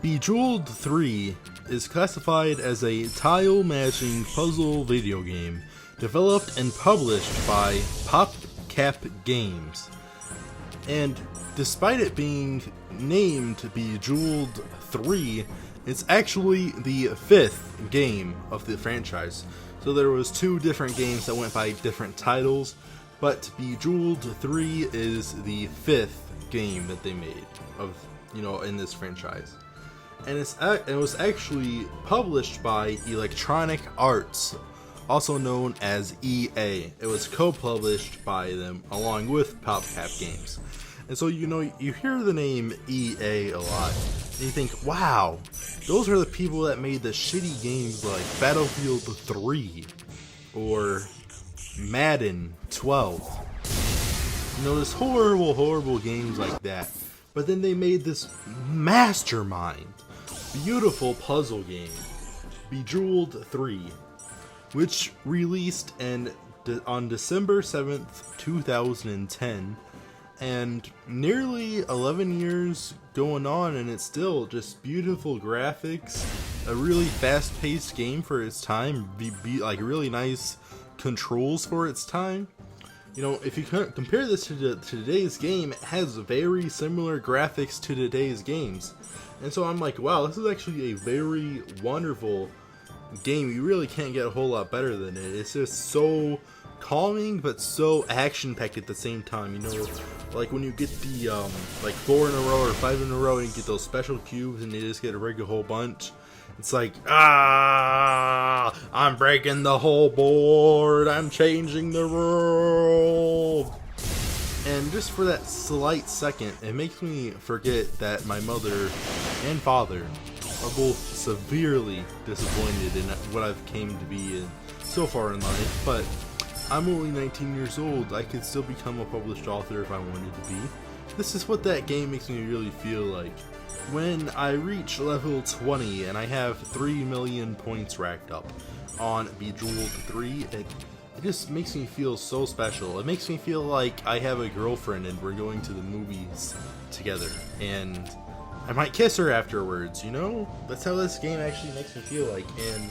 Bejeweled 3 is classified as a tile-matching puzzle video game developed and published by PopCap Games. And despite it being named Bejeweled 3, it's actually the 5th game of the franchise. So there was 2 different games that went by different titles, but Bejeweled 3 is the 5th game that they made in this franchise. And it was actually published by Electronic Arts, also known as EA. It was co-published by them along with PopCap Games. And so you hear the name EA a lot, and you think, wow, those are the people that made the shitty games like Battlefield 3 or Madden 12. This horrible games like that. But then they made this mastermind, beautiful puzzle game, Bejeweled 3, which released on December 7th, 2010, and nearly 11 years going on, and it's still just beautiful graphics, a really fast-paced game for its time, like really nice controls for its time. If you compare this to today's game, it has very similar graphics to today's games. And so I'm like, wow, this is actually a very wonderful game. You really can't get a whole lot better than it. It's just so calming, but so action-packed at the same time. Like when you get the, 4 in a row or 5 in a row, and you get those special cubes, and you just get a regular whole bunch. It's like, I'm breaking the whole board, I'm changing the world. And just for that slight second, it makes me forget that my mother and father are both severely disappointed in what I've came to be in so far in life. But I'm only 19 years old, I could still become a published author if I wanted to be. This is what that game makes me really feel like. When I reach level 20 and I have 3 million points racked up on Bejeweled 3, it just makes me feel so special. It makes me feel like I have a girlfriend and we're going to the movies together, and I might kiss her afterwards, That's how this game actually makes me feel like, and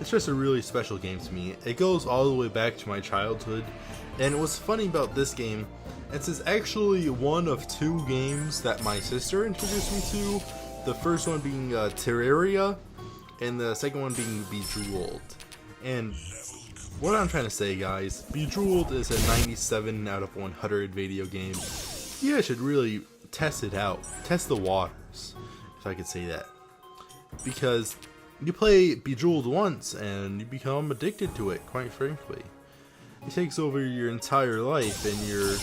it's just a really special game to me. It goes all the way back to my childhood, and what's funny about this game, it's actually one of 2 games that my sister introduced me to. The first one being Terraria, and the second one being Bejeweled. And what I'm trying to say, guys, Bejeweled is a 97 out of 100 video game. You guys should really test it out. Test the waters, if I could say that. Because you play Bejeweled once, and you become addicted to it, quite frankly. It takes over your entire life, and your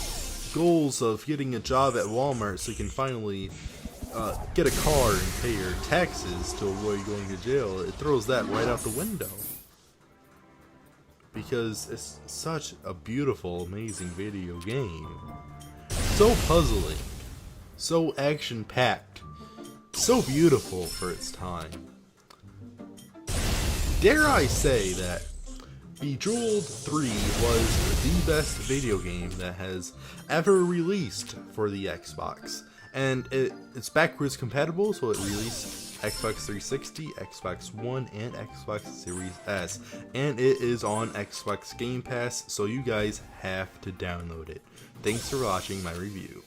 goals of getting a job at Walmart so you can finally get a car and pay your taxes to avoid going to jail, it throws that right out the window. Because it's such a beautiful, amazing video game. So puzzling, so action-packed, so beautiful for its time. Dare I say that Bejeweled 3 was the best video game that has ever released for the Xbox. And it's backwards compatible, so it released Xbox 360, Xbox One, and Xbox Series S. And it is on Xbox Game Pass, so you guys have to download it. Thanks for watching my review.